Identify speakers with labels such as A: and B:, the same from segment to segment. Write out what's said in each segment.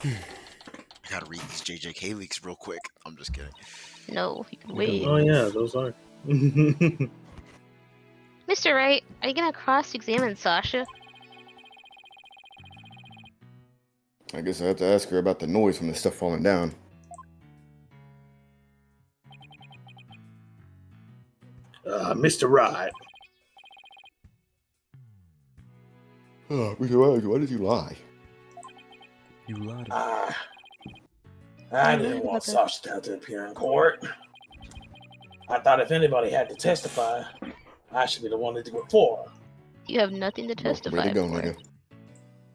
A: I gotta read these JJK leaks real quick. I'm just kidding.
B: No, you can wait.
C: Oh yeah, those are.
B: Mr. Wright, are you gonna cross-examine Sasha?
D: I guess I have to ask her about the noise from the stuff falling down.
C: Mr. Wright.
D: Oh, Mr. Wright, why did you lie?
E: You lied.
C: I didn't want Sasha to appear in court. I thought if anybody had to testify, I should be the one to do it for her.
B: You have nothing to testify
D: Way to go,
B: for.
D: nigga.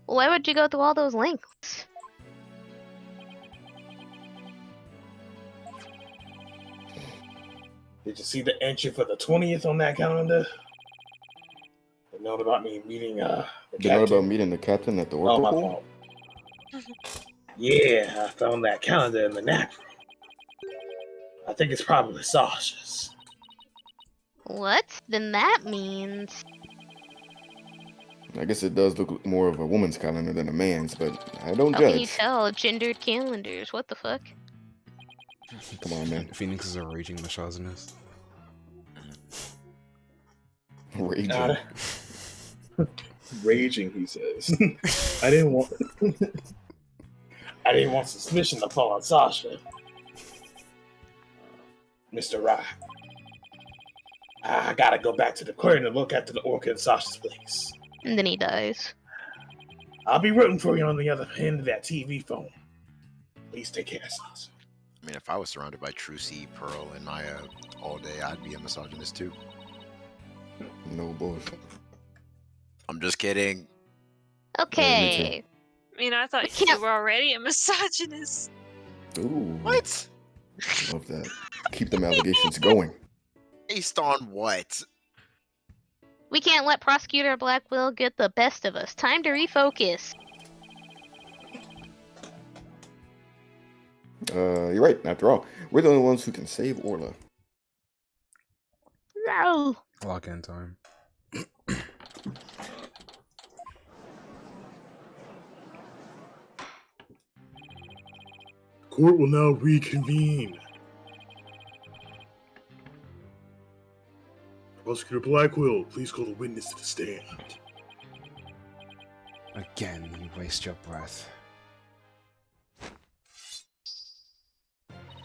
B: Why would you go through all those links?
C: Did you see the entry for the 20th on that calendar? The note about me meeting the
D: You know about meeting the captain at the
C: Oh, my
D: Oracle?
C: fault. Yeah, I found that calendar in the nap room. I think it's probably Sasha's.
B: What? Then that means...
D: I guess it does look more of a woman's calendar than a man's, but I don't
B: How
D: judge.
B: can you tell? Gendered calendars, what the fuck?
D: Come on, man.
E: Phoenix is a raging misogynist.
D: Raging.
C: Raging, he says. I didn't want suspicion to fall on Sasha. Mr. Wright. I gotta go back to the aquarium and look after the orchid in Sasha's place.
B: And then he dies.
C: I'll be rooting for you on the other end of that TV phone. Please take care, Sasha.
A: I mean, if I was surrounded by Trucy, Pearl, and Maya all day, I'd be a misogynist too.
D: No bullshit.
A: I'm just kidding.
B: Okay.
F: I mean, I thought you were already a misogynist.
D: Ooh.
A: What?
D: Love that. Keep them allegations going.
A: Based on what?
B: We can't let Prosecutor Blackwell get the best of us. Time to refocus.
D: You're right. After all, we're the only ones who can save Orla.
B: No.
E: Lock in time.
C: Court will now reconvene. Prosecutor Blackwell, please call the witness to the stand.
E: Again, you waste your breath.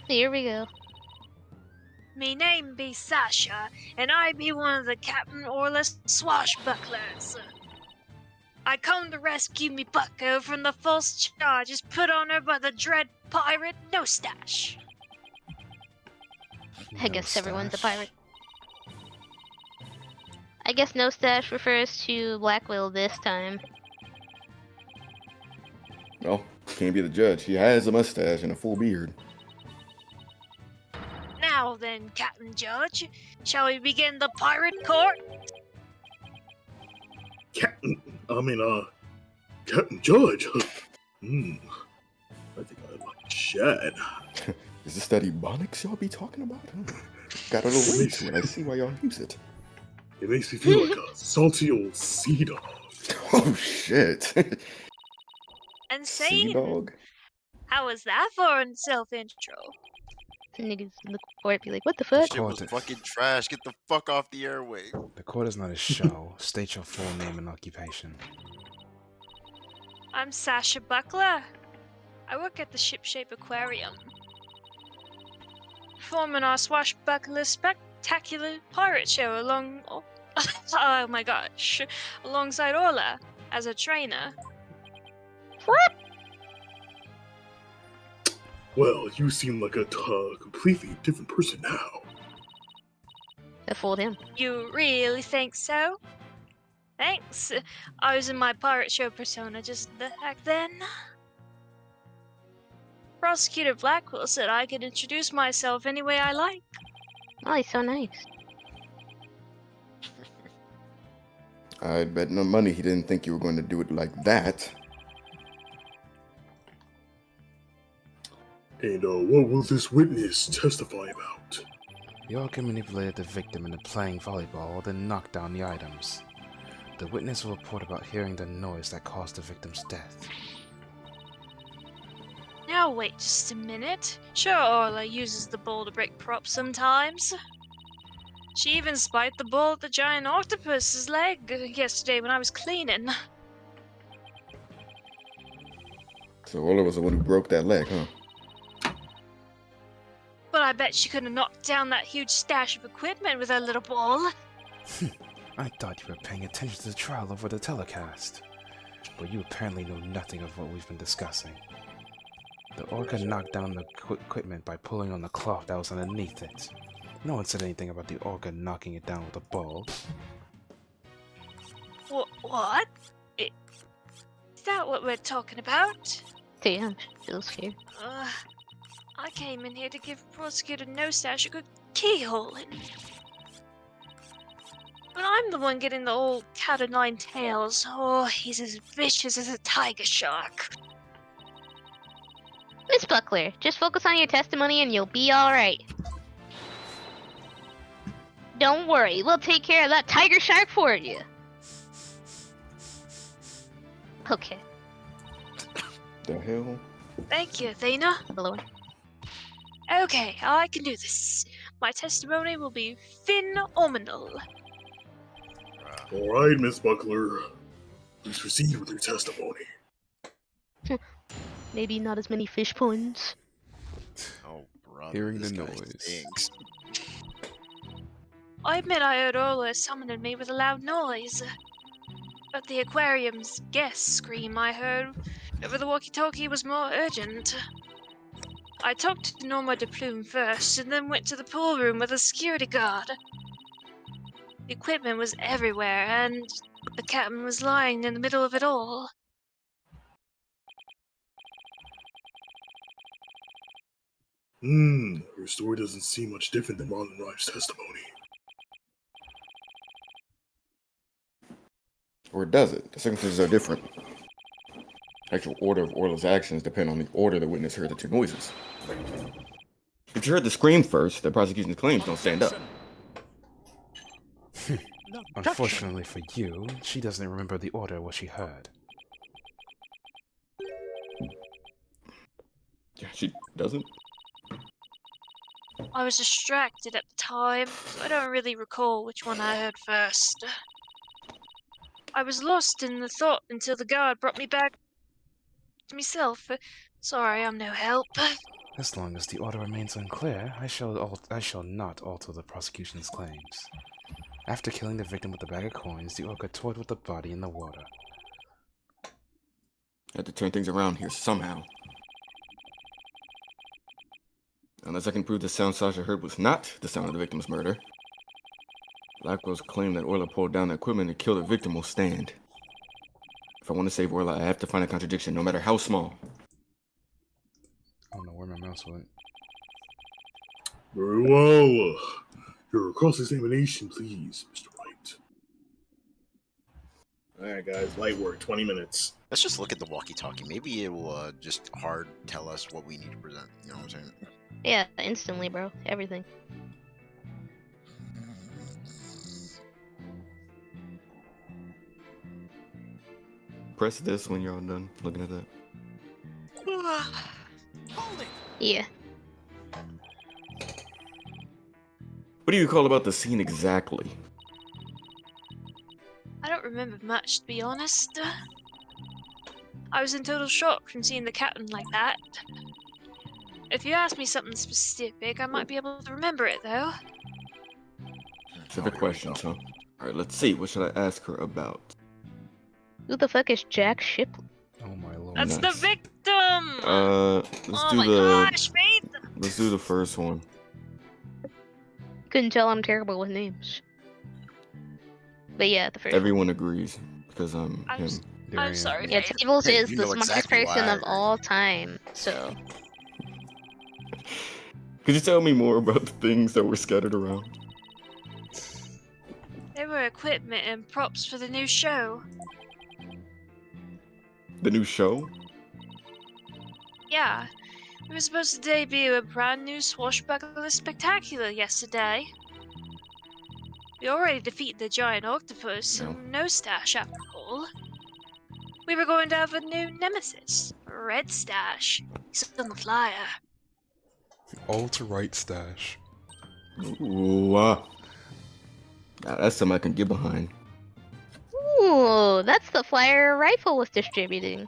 B: Here we go.
F: Me name be Sasha, and I be one of the Captain Orla's swashbucklers. I come to rescue me bucko from the false charges put on her by the dread pirate No Stash.
B: I guess everyone's a pirate. I guess No Stash refers to Blackwell this time.
D: Well, can't be the judge. He has a mustache and a full beard.
F: Now then, Captain Judge, shall we begin the pirate court?
C: Captain Judge. I think I like Chad.
D: Is this that Ebonics y'all be talking about? Got it away to it. I see why y'all use it.
C: It makes me feel like a salty old sea dog.
D: Oh, shit.
F: And
D: Sea
F: say,
D: dog?
F: how was that for a self-intro?
B: Niggas in the court be like, what the fuck?
A: Shit was fucking trash. Get the fuck off the airway.
E: The court is not a show. State your full name and occupation.
F: I'm Sasha Buckler. I work at the Shipshape Aquarium. Performing our swashbuckler spectacular pirate show oh my gosh, alongside Orla as a trainer.
B: What?
C: Well, you seem like a completely different person now.
B: I fooled him.
F: You really think so? Thanks. I was in my pirate show persona just back then. Prosecutor Blackwell said I could introduce myself any way I like.
B: Oh, he's so nice.
D: I'd bet no money he didn't think you were going to do it like that.
C: And what will this witness testify about?
E: The orca manipulated the victim into playing volleyball, then knocked down the items. The witness will report about hearing the noise that caused the victim's death.
F: Now wait just a minute. Sure, Orla uses the bowl to break props sometimes. She even spiked the bowl at the giant octopus's leg yesterday when I was cleaning.
D: So Orla was the one who broke that leg, huh?
F: But I bet she could have knocked down that huge stash of equipment with her little ball.
E: I thought you were paying attention to the trial over the telecast. But you apparently know nothing of what we've been discussing. The orca knocked down the equipment by pulling on the cloth that was underneath it. No one said anything about the orca knocking it down with a ball.
F: What? Is that what we're talking about?
B: Damn, feels scared.
F: I came in here to give Prosecutor No Stash a good keyhole in. But I'm the one getting the old cat o' nine tails. Oh, he's as vicious as a tiger shark.
B: Miss Buckler, just focus on your testimony and you'll be alright. Don't worry, we'll take care of that tiger shark for you. Okay.
D: The hell?
F: Thank you, Athena.
B: Hello.
F: Okay, I can do this. My testimony will be phenomenal.
G: All right, Miss Buckler. Please proceed with your testimony.
B: Maybe not as many fish puns.
A: Oh, brother.
E: Hearing
A: this
E: the
A: guy
E: noise.
A: stinks.
F: I admit I heard Orla summoning me with a loud noise. But the aquarium's guest scream I heard over the walkie-talkie was more urgent. I talked to Norma de Plume first, and then went to the pool room with a security guard. The equipment was everywhere, and the captain was lying in the middle of it all.
G: Her story doesn't seem much different than Marlon Rive's testimony.
D: Or does it? The circumstances are different. Actual order of Orla's actions depend on the order the witness heard the two noises. If you heard the scream first, the prosecution's claims don't stand up.
E: Unfortunately for you, she doesn't remember the order of what she heard.
D: Yeah, she doesn't?
F: I was distracted at the time, so I don't really recall which one I heard first. I was lost in the thought until the guard brought me back to myself. Sorry, I'm no help.
E: As long as the order remains unclear, I shall not alter the prosecution's claims. After killing the victim with a bag of coins, the orca toyed with the body in the water.
D: Had to turn things around here somehow. Unless I can prove the sound Sasha heard was not the sound of the victim's murder, Blackwell's claim that Orla pulled down the equipment to kill the victim will stand. If I want to save Orla, I have to find a contradiction, no matter how small.
E: I don't know where my mouse went.
G: Very well. Your cross-examination, please, Mr. Wright. Alright, guys, light work, 20 minutes.
A: Let's just look at the walkie-talkie. Maybe it will just hard tell us what we need to present. You know what I'm saying?
B: Yeah, instantly, bro. Everything.
D: Press this when you're all done looking at that.
B: Yeah.
D: What do you recall about the scene exactly?
F: I don't remember much, to be honest. I was in total shock from seeing the captain like that. If you ask me something specific, I might be able to remember it, though.
D: Specific questions, huh? Alright, let's see. What should I ask her about?
B: Who the fuck is Jack Shipley?
E: Oh my lord.
F: That's
D: Nice.
F: the victim!
D: Let's
F: Oh
D: do
F: my
D: the
F: gosh, Phaith!
D: let's do the first one.
B: Couldn't tell I'm terrible with names. But yeah, the first
D: Everyone agrees because I'm
F: I'm
D: him.
F: s-
E: There I
F: I'm
E: am.
F: sorry,
B: Yeah,
F: Phaith.
B: Tablez
A: Hey,
B: is
A: you
B: the
A: know
B: smartest
A: exactly why
B: person
A: I
B: of
A: agree.
B: all time, so...
D: Could you tell me more about the things that were scattered around?
F: There were equipment and props for the new show.
D: The new show?
F: Yeah, we were supposed to debut a brand new swashbuckler spectacular yesterday. We already defeated the giant octopus,
D: No.
F: no stash after all. We were going to have a new nemesis, Red Stash. He's on the flyer.
E: All to Wright stash.
D: Ooh, now that's something I can get behind.
B: Ooh, that's the flyer Rifle was distributing.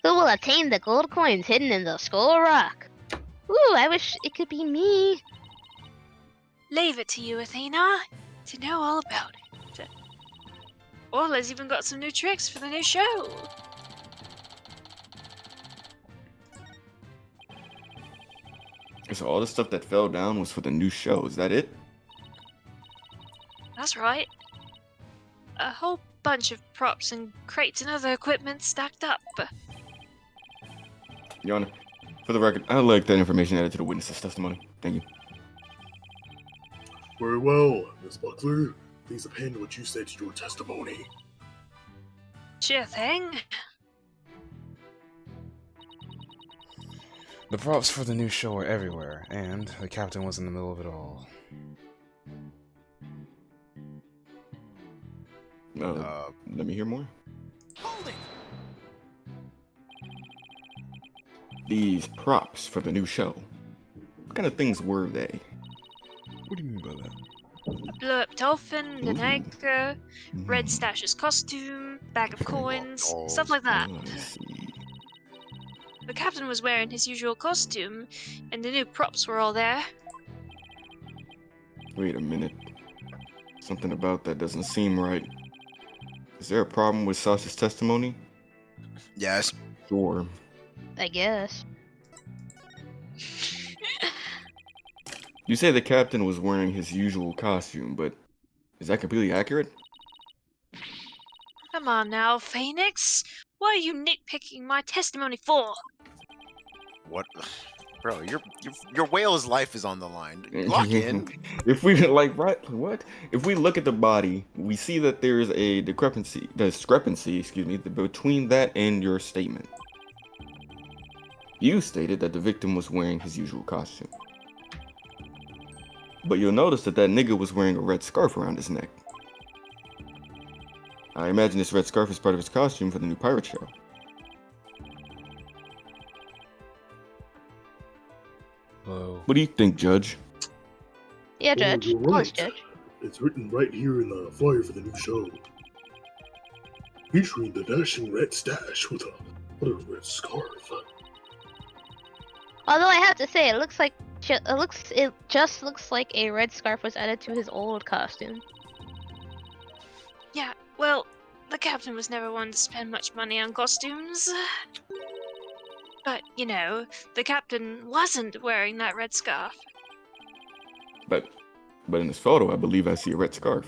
B: Who will attain the gold coins hidden in the Skull Rock? Ooh, I wish it could be me.
F: Leave it to you, Athena, to know all about it. Orla's even got some new tricks for the new show.
D: So all the stuff that fell down was for the new show. Is that it?
F: That's right. A whole bunch of props and crates and other equipment stacked up.
D: Your Honor, for the record, I'd like that information added to the witness's testimony. Thank you.
G: Very well, Miss Buckler. Please append what you said to your testimony.
F: Sure thing.
E: The props for the new show are everywhere, and the captain was in the middle of it all.
D: Let me hear more.
H: Hold it!
D: These props for the new show. What kind of things were they?
E: What do you mean by that?
F: Blow up dolphin, the
D: Ooh.
F: anchor, Red Stash's costume, bag of coins, stuff like that.
D: Oh, I see.
F: The captain was wearing his usual costume, and the new props were all there.
D: Wait a minute. Something about that doesn't seem right. Is there a problem with Sasha's testimony?
A: Yes.
D: Sure.
B: I guess.
D: You say the captain was wearing his usual costume, but is that completely accurate?
F: Come on now, Phoenix. What are you nitpicking my testimony for?
A: What? Bro, your whale's life is on the line. Lock in.
D: If we what? If we look at the body, we see that there is a discrepancy, between that and your statement. You stated that the victim was wearing his usual costume. But you'll notice that nigga was wearing a red scarf around his neck. I imagine this red scarf is part of his costume for the new pirate show.
E: Whoa.
D: What do you think, Judge?
B: Yeah, Judge.
G: You're
B: Call us,
G: right.
B: Judge.
G: It's written right here in the flyer for the new show. Featuring the dashing red stash with a red scarf.
B: Although I have to say, it just looks like a red scarf was added to his old costume.
F: Yeah, well, the captain was never one to spend much money on costumes. But, you know, the captain wasn't wearing that red scarf.
D: But in this photo, I believe I see a red scarf.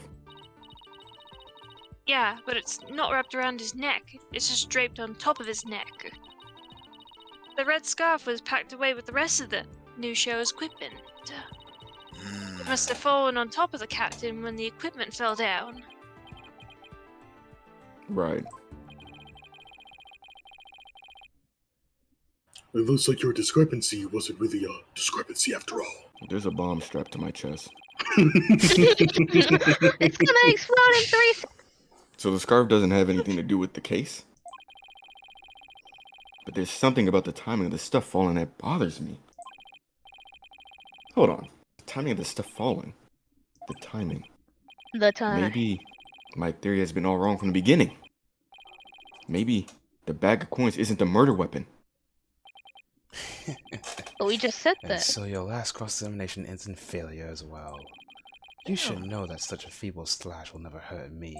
F: Yeah, but it's not wrapped around his neck. It's just draped on top of his neck. The red scarf was packed away with the rest of the new show's equipment. It must have fallen on top of the captain when the equipment fell down.
D: Right.
G: It looks like your discrepancy wasn't really a discrepancy after all.
D: There's a bomb strapped to my chest.
B: It's gonna explode in 3 seconds.
D: So the scarf doesn't have anything to do with the case? But there's something about the timing of the stuff falling that bothers me. Hold on. The timing of the stuff falling. The timing.
B: The time.
D: Maybe my theory has been all wrong from the beginning. Maybe the bag of coins isn't the murder weapon.
B: But we just said
E: And
B: that.
E: so your last cross-examination ends in failure as well. You should know that such a feeble slash will never hurt me.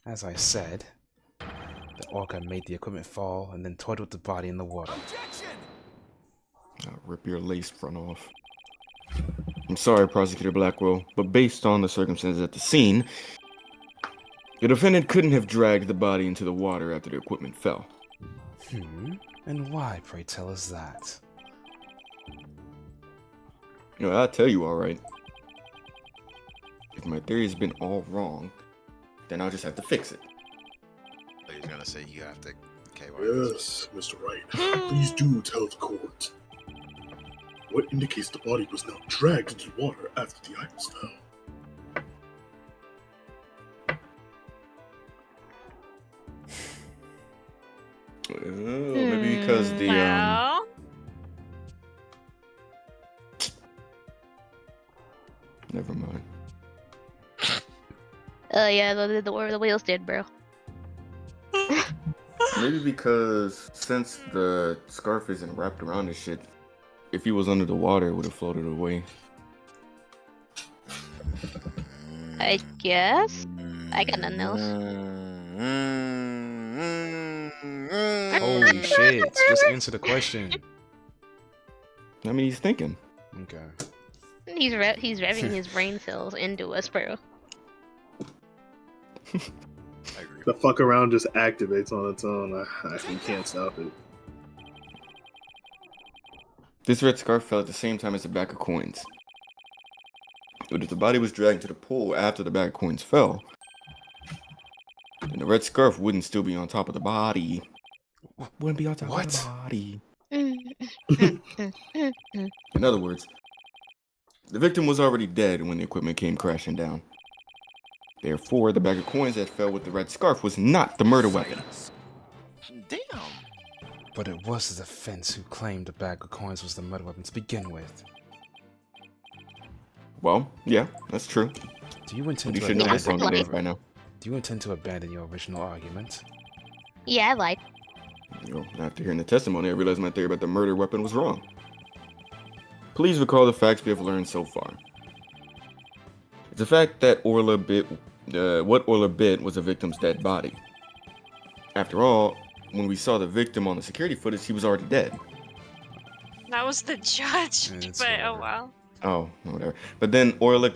E: As I said, the orca made the equipment fall and then toyed with the body in the water.
H: Objection!
D: I'll rip your lace front off. I'm sorry, Prosecutor Blackwell, but based on the circumstances at the scene, the defendant couldn't have dragged the body into the water after the equipment fell.
E: And why, pray tell us that?
D: You know, I'll tell you all right. If my theory has been all wrong, then I'll just have to fix it.
A: He's gonna say you have to. Okay,
G: Yes, Mr. Wright. Please do tell the court. What indicates the body was not dragged into the water after the items fell?
D: Maybe because the
F: Well,
D: Never mind.
B: Oh yeah, the whale's dead, bro.
D: Maybe because since the scarf isn't wrapped around this shit, if he was under the water, it would have floated away.
B: I guess. I got nothing else.
E: Holy shit! Just answer the question.
D: I mean, he's thinking.
E: Okay.
B: He's revving his brain cells into us, bro.
A: I agree.
G: The fuck around just activates on its own. We can't stop it.
D: This red scarf fell at the same time as the bag of coins. But if the body was dragged to the pool after the bag of coins fell, then the red scarf wouldn't still be on top of the body. Wouldn't be on top of the body. In other words, the victim was already dead when the equipment came crashing down. Therefore, the bag of coins that fell with the red scarf was not the murder weapon.
A: Damn.
E: But it was the defense who claimed the bag of coins was the murder weapon to begin with.
D: Well, yeah, that's true.
E: Do you intend
D: You
E: to
D: should know this
E: abandon
D: on
E: your,
D: by now.
E: Do you intend to abandon your original argument?
B: Yeah, I lied.
D: After hearing the testimony, I realized my theory about the murder weapon was wrong. Please recall the facts we have learned so far. It's the fact that what Orla bit was the victim's dead body. After all, when we saw the victim on the security footage, he was already dead.
F: that was the judge.
E: It's
F: But oh
E: whatever.
F: well.
D: Oh, whatever. But then Orla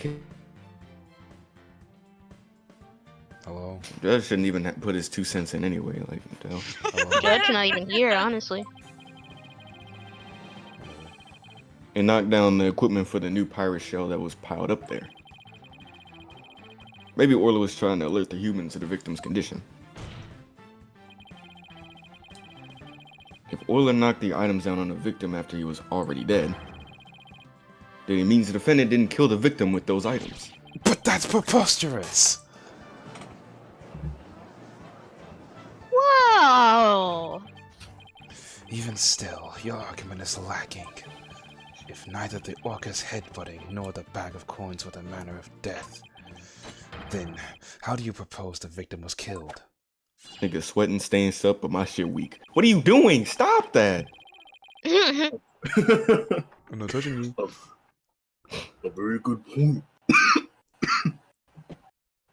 E: Hello?
D: Judge shouldn't even put his 2 cents in anyway. Like, what the hell?
E: Hello?
B: Judge not even here, honestly.
D: And knocked down the equipment for the new pirate shell that was piled up there. Maybe Orla was trying to alert the humans to the victim's condition. If Orla knocked the items down on the victim after he was already dead, then it means the defendant didn't kill the victim with those items.
E: But that's preposterous!
B: Whoa!
E: Even still, your argument is lacking. If neither the orca's headbutting nor the bag of coins were the manner of death, then how do you propose the victim was killed?
D: Nigga sweating, staying stuck, but my shit weak. What are you doing? Stop that!
E: I'm not touching you.
G: A very good point.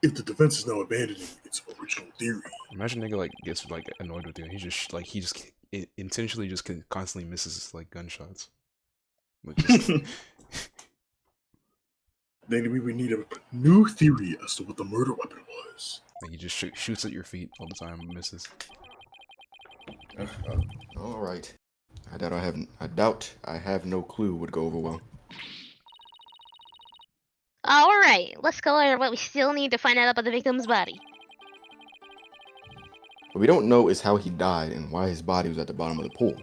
G: If the defense is now abandoning its original theory,
E: Imagine nigga like gets like annoyed with you. He just intentionally just constantly misses like gunshots. Like, just,
G: then we would need a new theory as to what the murder weapon was.
E: like he just shoots at your feet all the time and misses.
D: All right. I doubt I have no clue would go over well.
B: Alright, let's go over what we still need to find out about the victim's body.
D: What we don't know is how he died and why his body was at the bottom of the pool.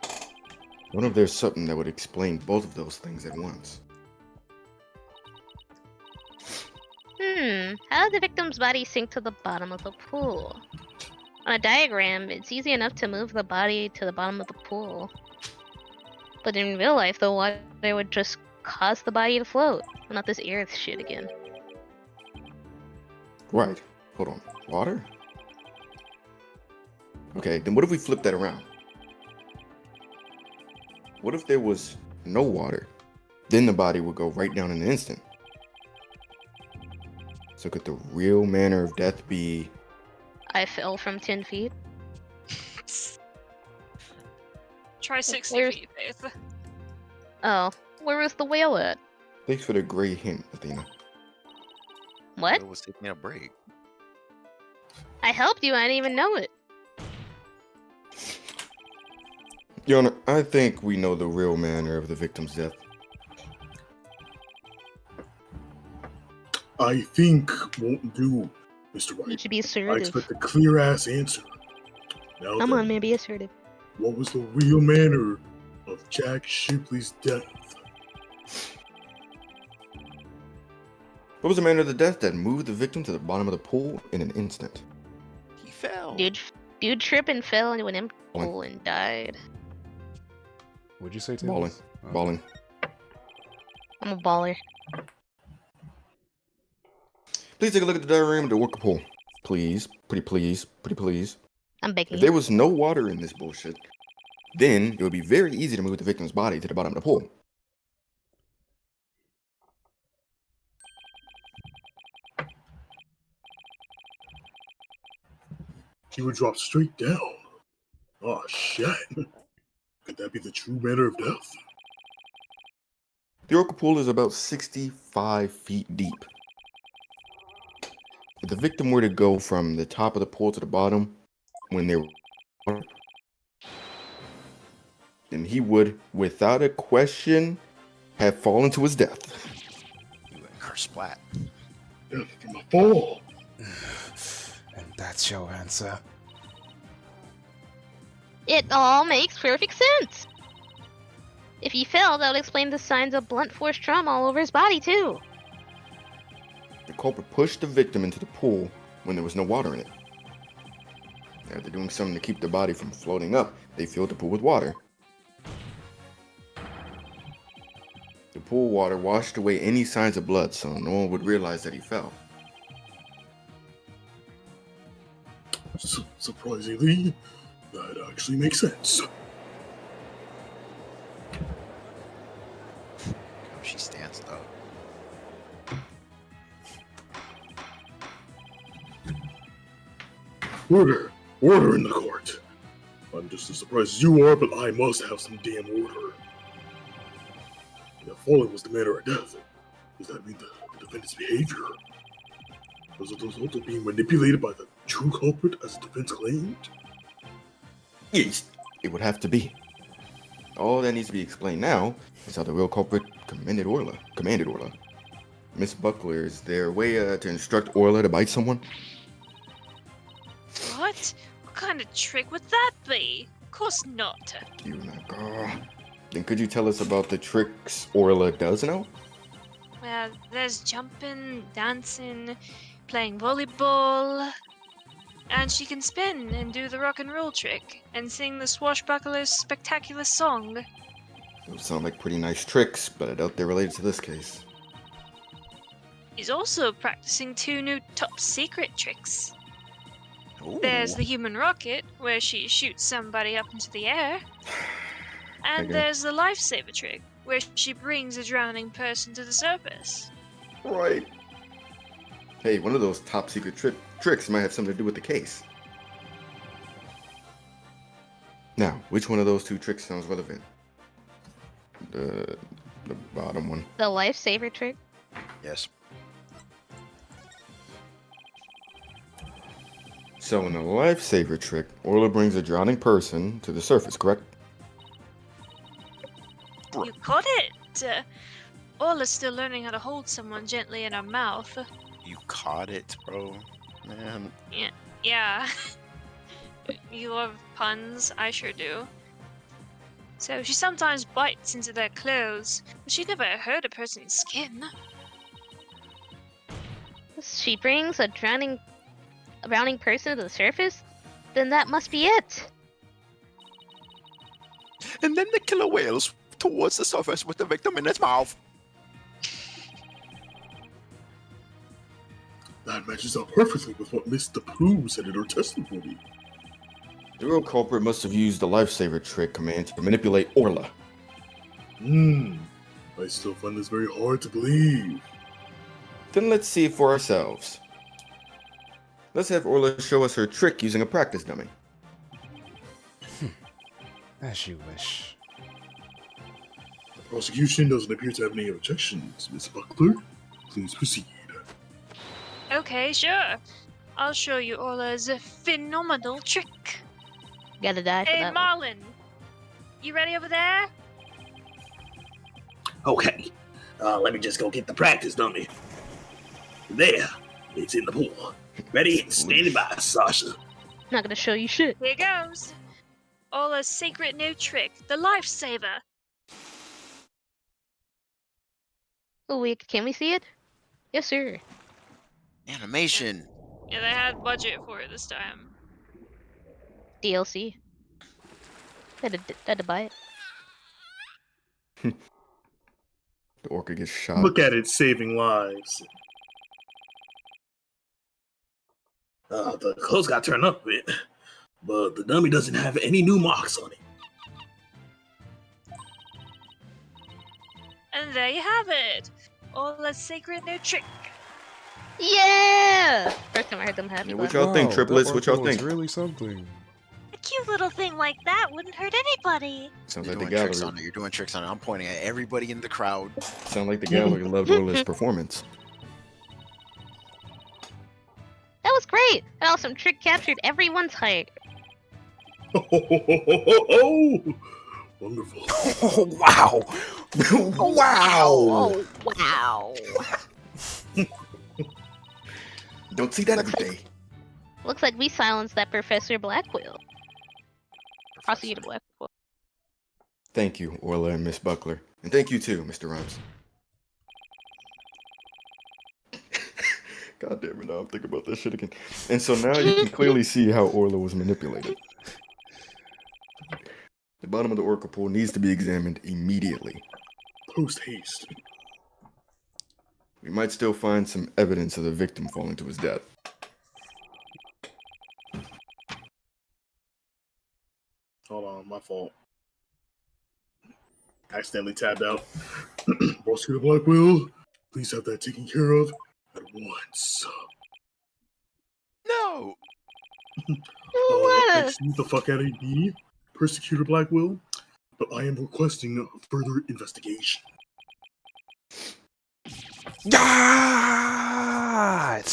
D: I wonder if there's something that would explain both of those things at once.
B: How did the victim's body sink to the bottom of the pool? On a diagram, it's easy enough to move the body to the bottom of the pool. But in real life, the water would just cause the body to float. Not this earth shit again.
D: Right. Hold on. Water? Okay, then what if we flip that around? What if there was no water? Then the body would go right down in an instant. So could the real manner of death be...
B: I fell from 10 feet.
F: Try 60
B: Where's-
F: feet, Phaith.
B: Oh, where was the whale at?
D: Thanks for the gray hint, Athena.
B: What?
A: It was taking a break.
B: I helped you, I didn't even know it.
D: Your Honor, I think we know the real manner of the victim's death.
G: I think won't do, Mr.
B: You
G: Wright.
B: should be
G: I
B: assertive.
G: expect a clear-ass answer. Now
B: Come
G: then,
B: on, man, be assertive.
G: what was the real manner of Jack Shipley's death?
D: What was the manner of the death that moved the victim to the bottom of the pool in an instant?
A: He fell.
B: Dude Dude tripped and fell into an empty
D: Balling.
B: pool and died.
E: What'd you say, Tablez?
D: Balling.
E: Oh.
D: Balling.
B: I'm a baller.
D: Please take a look at the diagram of the worker pool. Please. Pretty please. Pretty please.
B: I'm begging
D: If
B: you.
D: there was no water in this bullshit, then it would be very easy to move the victim's body to the bottom of the pool.
G: He would drop straight down. Oh, shit. Could that be the true manner of death?
D: The orca pool is about 65 feet deep. If the victim were to go from the top of the pool to the bottom when they were, then he would, without a question, have fallen to his death.
A: You got her splat.
G: Death from a fall.
E: And that's your answer.
B: It all makes perfect sense. If he fell, that would explain the signs of blunt force trauma all over his body, too.
D: The culprit pushed the victim into the pool when there was no water in it. After doing something to keep the body from floating up, they filled the pool with water. The pool water washed away any signs of blood, so no one would realize that he fell.
G: Surprisingly, that actually makes sense.
A: She stands up.
G: Order! Order in the court! I'm just as surprised as you are, but I must have some damn order. If falling was the manner of death, does that mean the defendant's behavior was a result of being manipulated by the true culprit as the defense claimed?
D: Yes, it would have to be. All that needs to be explained now is how the real culprit commanded Orla. Miss Buckler, is there a way to instruct Orla to bite someone?
F: What? What kind of trick would that be? Of course not.
D: You not girl. Then could you tell us about the tricks Orla does know?
F: Well, there's jumping, dancing, playing volleyball, and she can spin and do the rock and roll trick and sing the swashbuckler's spectacular song.
D: Those sound like pretty nice tricks, but I doubt they're related to this case.
F: She's also practicing 2 new top secret tricks.
A: Ooh.
F: There's the human rocket, where she shoots somebody up into the air. And
D: Okay.
F: there's the lifesaver trick, where she brings a drowning person to the surface.
D: Right. Hey, one of those top secret tricks might have something to do with the case. Now, which one of those 2 tricks sounds relevant? The bottom one.
B: The lifesaver trick?
A: Yes.
D: So in the lifesaver trick, Orla brings a drowning person to the surface, correct?
F: You caught it! Orla's still learning how to hold someone gently in her mouth.
A: You caught it, bro. Man.
F: Yeah. You love puns, I sure do. So she sometimes bites into their clothes, but she never hurt a person's skin.
B: She brings a drowning person to the surface? Then that must be it.
A: And then the killer whales towards the surface with the victim in its mouth.
G: That matches up perfectly with what Miss DePoo said in her testimony.
D: The real culprit must have used the lifesaver trick command to manipulate Orla.
G: I still find this very hard to believe.
D: Then let's see it for ourselves. Let's have Orla show us her trick using a practice dummy.
E: As you wish.
G: The prosecution doesn't appear to have any objections, Miss Buckler. Please proceed.
F: Okay, sure. I'll show you Orla's phenomenal trick.
B: Gotta die for
F: Hey,
B: that one.
F: Marlin! You ready over there?
C: Okay, let me just go get the practice dummy. There, it's in the pool. Ready? Standing by, Sasha.
B: Not gonna show you shit.
F: Here goes. Orla's secret new trick, the lifesaver.
B: Oh wait, can we see it? Yes, sir.
A: Animation.
F: Yeah, they had budget for it this time.
B: DLC. Had to buy it.
D: The orca gets shot.
G: Look at it saving lives. The clothes got turned up a bit, but the dummy doesn't have any new marks on it.
F: And there you have it. Orla's secret new trick.
B: Yeah! First time I heard them happy.
D: Yeah, what
B: about
D: y'all think,
E: Wow,
D: triplets?
E: that
D: What y'all
E: orca was
D: think?
E: really something.
F: A cute little thing like that wouldn't hurt anybody.
D: Sounds
A: You're
D: like the
A: doing tricks
D: gallery.
A: on it. You're doing tricks on it. I'm pointing at everybody in the crowd.
D: Sound like the gallery loved Orla's performance.
B: That was great! And also, Trick captured everyone's height.
G: Oh, wonderful.
E: Oh, wow! Wow!
B: Oh, wow.
D: Don't see that every day.
B: Looks like we silenced that Professor Blackwell. Prosecutor Blackwell.
D: Thank you, Orla and Miss Buckler. And thank you too, Mr. Rhymes. God damn it, now I'm thinking about that shit again. And so now you can clearly see how Orla was manipulated. The bottom of the orca pool needs to be examined immediately.
G: Post haste.
D: We might still find some evidence of the victim falling to his death.
G: Hold on, my fault. Accidentally tabbed out. Prosecutor Blackwell, please have that taken care of at once.
A: No.
B: What?
G: Excuse the fuck out of me, Persecutor Blackwell, but I am requesting further investigation.
E: God!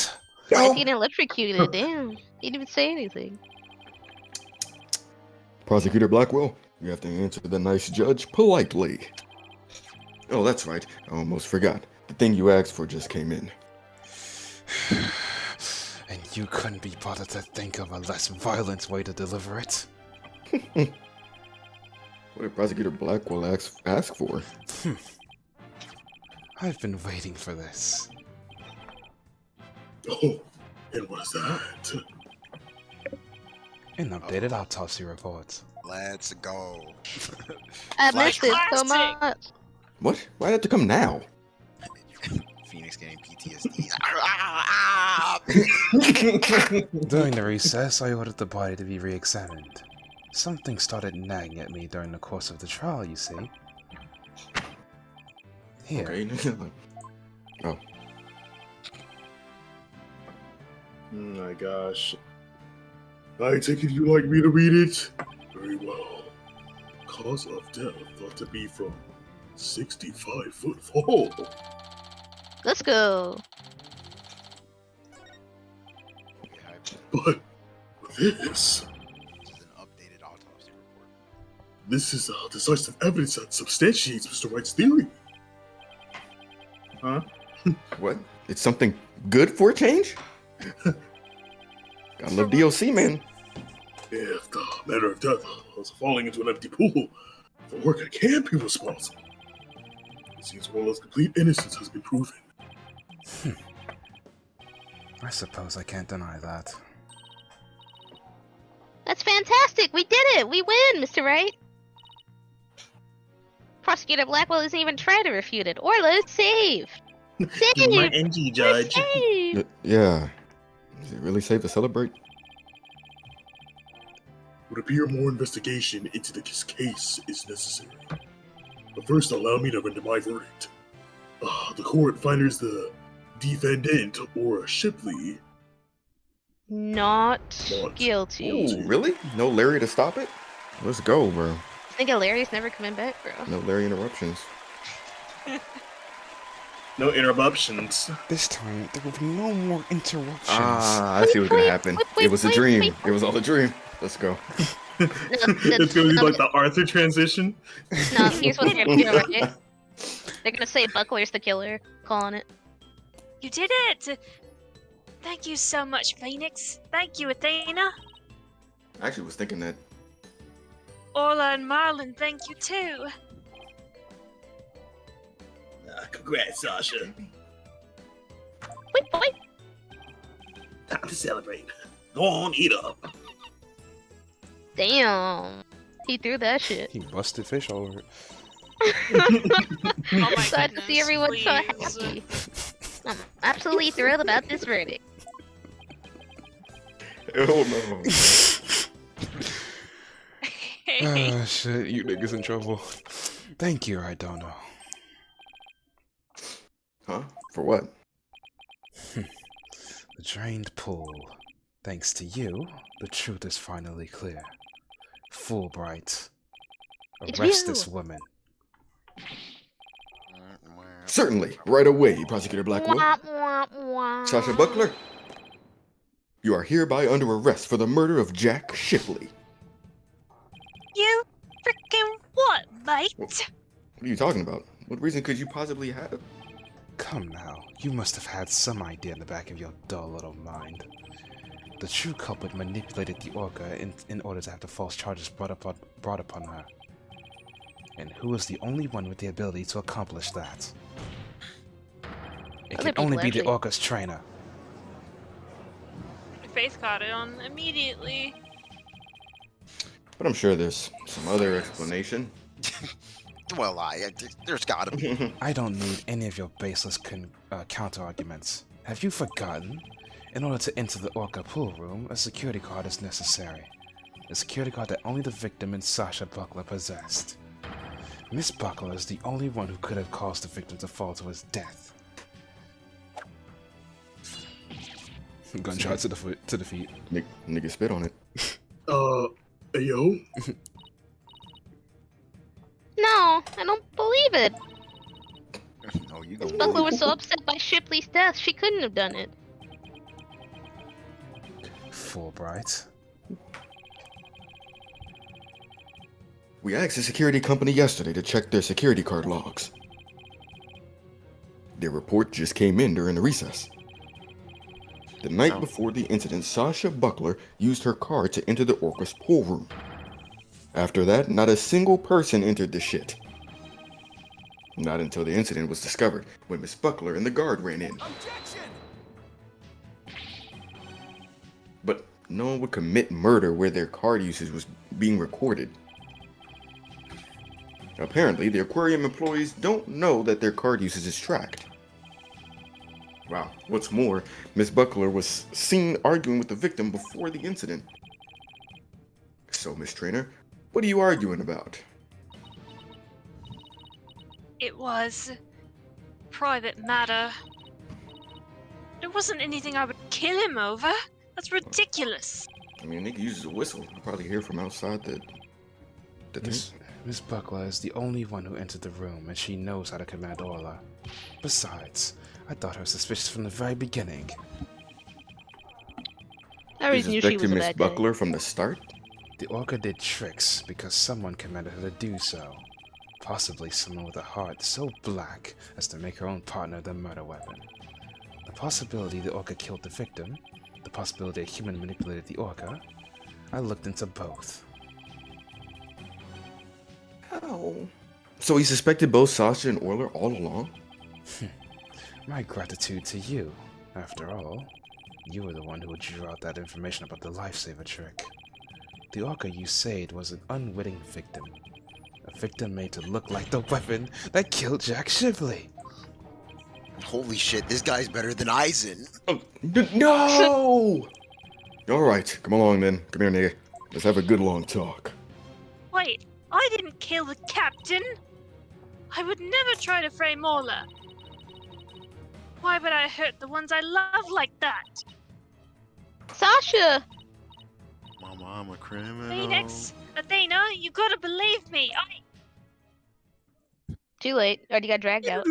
B: If he didn't electrocute it, damn. He didn't even say anything.
D: Prosecutor Blackwell, you have to answer the nice judge politely. Oh, that's right. I almost forgot. The thing you asked for just came in.
E: And you couldn't be bothered to think of a less violent way to deliver it?
D: What did Prosecutor Blackwell ask for?
E: I've been waiting for this.
G: Oh, and what is that?
E: An updated autopsy report.
A: Let's go.
B: I missed it so
F: Flashback.
B: much.
D: What? Why'd it have to come now?
A: Phoenix getting PTSD.
E: During the recess, I ordered the body to be re-examined. Something started nagging at me during the course of the trial, you see. Here,
D: Okay. Oh.
G: My gosh. I take it you like me to read it? Very well. Cause of death thought to be from 65-foot fall.
B: Let's go.
G: But this,
A: This is an updated autopsy report.
G: this is decisive evidence that substantiates Mr. Wright's theory. Huh?
D: What? It's something good for a change? Gotta love DLC, man.
G: If the manner of death was falling into an empty pool, the worker can be responsible. It seems Orla's complete innocence has been proven.
E: I suppose I can't deny that.
B: That's fantastic. We did it. We win, Mr. Wright. Prosecutor Blackwell isn't even trying to refute it. Orla is saved. Saved.
G: NG,
B: We're saved.
D: Yeah. Is it really safe to celebrate?
G: Would appear more investigation into this case is necessary. But first, allow me to render my verdict. The court finds the defendant, or Shipley,
B: Not
G: Not
B: guilty.
D: Ooh, really? No Larry to stop it? Let's go, bro.
B: I think Larry's never coming back, bro.
D: No Larry interruptions.
G: no interruptions.
E: This time, there will be no more interruptions.
D: Ah, I see what's gonna happen.
B: wait,
D: It was a
B: wait,
D: dream.
B: wait.
D: It was all a dream. Let's go.
G: It's gonna be like the Arthur transition.
B: No, here's what they're gonna do, right? They're gonna say Buckler's the killer, calling it.
F: You did it! Thank you so much, Phoenix. Thank you, Athena.
D: I actually was thinking that.
F: Orla and Marlon, thank you too.
G: Congrats, Sasha.
B: Wait.
G: Time to celebrate. Go on, eat up.
B: Damn. He threw that shit.
E: He busted fish all over it.
F: Oh my
B: Glad to see
F: goodness,
B: everyone so
F: please.
B: happy. I'm absolutely thrilled about this verdict.
D: Hell no.
E: Ah, shit, you niggas in trouble. Thank you, I don't know.
D: Huh? For what?
E: The drained pool. Thanks to you, the truth is finally clear. Fulbright,
B: It's
E: arrest
B: you.
E: this woman.
D: Certainly. Right away, Prosecutor Blackwell.
B: Wah, wah, wah.
D: Sasha Buckler, you are hereby under arrest for the murder of Jack Shipley.
F: You freaking what, mate?
D: What are you talking about? What reason could you possibly have?
E: Come now, you must have had some idea in the back of your dull little mind. The true culprit manipulated the Orca in order to have the false charges brought upon her. And who is the only one with the ability to accomplish that? It
B: Other
E: can only
B: people,
E: be the
B: actually.
E: Orca's trainer.
F: Phaith caught it on immediately.
D: But I'm sure there's some other explanation.
A: Well, there's gotta be.
E: I don't need any of your baseless counter-arguments. Have you forgotten? In order to enter the Orca pool room, a security card is necessary. A security card that only the victim and Sasha Buckler possessed. Miss Buckler is the only one who could have caused the victim to fall to his death. Gunshot to the feet.
D: Nigga spit on it.
G: Yo?
B: No, I don't believe it.
A: No, you
B: Miss
A: go.
B: Buckler was so upset by Shipley's death, she couldn't have done it.
E: Fulbright.
D: We asked the security company yesterday to check their security card logs. Their report just came in during the recess. The night before the incident, Sasha Buckler used her card to enter the Orca's pool room. After that, not a single person entered the shit. Not until the incident was discovered, when Miss Buckler and the guard ran in. Objection! But no one would commit murder where their card usage was being recorded. Apparently, the aquarium employees don't know that their card usage is tracked. Wow, what's more, Miss Buckler was seen arguing with the victim before the incident. So, Miss Trainer, what are you arguing about?
F: It was private matter. There wasn't anything I would kill him over. That's ridiculous.
D: I mean, Nick uses a whistle. I'll probably hear from outside that
E: Miss Buckler is the only one who entered the room, and she knows how to command Orla. Besides, I thought her suspicious from the very beginning.
B: I
D: you
B: always knew she
D: suspected
B: was a
D: Miss
B: bad guy.
D: Buckler from the start?
E: The Orca did tricks because someone commanded her to do so. Possibly someone with a heart so black as to make her own partner the murder weapon. The possibility the Orca killed the victim, the possibility a human manipulated the Orca, I looked into both.
D: How? So he suspected both Sasha and Orla all along?
E: My gratitude to you. After all, you were the one who drew out that information about the lifesaver trick. The Orca you saved was an unwitting victim. A victim made to look like the weapon that killed Jack Shipley.
A: Holy shit, this guy's better than Eisen.
D: Oh, no! Alright, come along then. Come here, nigga. Let's have a good long talk.
F: Wait, I didn't kill the captain. I would never try to frame Orla. Why would I hurt the ones I love like that?
B: Sasha!
A: Mama, I'm a criminal.
F: Phoenix, Athena, you gotta believe me.
B: Too late. Already got dragged out.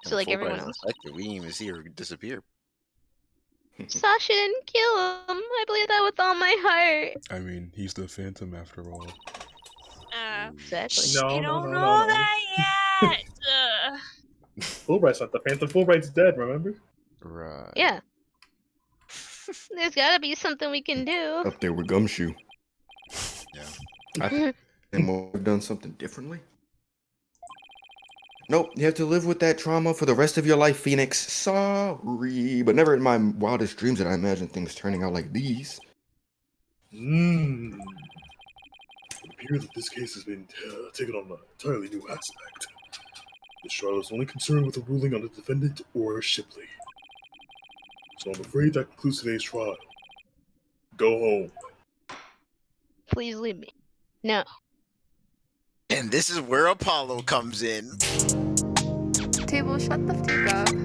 B: So like everyone else.
A: We didn't even see her disappear.
B: Sasha didn't kill him. I believe that with all my heart.
E: I mean, he's the Phantom after all.
B: Exactly.
C: No,
F: You
C: no,
F: don't
C: no,
F: know
C: no, no.
F: that yet.
C: Fulbright's not the Phantom. Fulbright's dead, remember?
E: Right.
B: Yeah. There's gotta be something we can do.
D: Up there with Gumshoe.
A: Yeah.
D: I think we'll have done something differently. Nope, you have to live with that trauma for the rest of your life, Phoenix. Sorry, but never in my wildest dreams did I imagine things turning out like these.
G: It appears that this case has been taken on an entirely new aspect. The trial is only concerned with a ruling on the defendant or Shipley. So I'm afraid that concludes today's trial. Go home.
B: Please leave me. No.
A: And this is where Apollo comes in.
H: Table, shut the fuck up.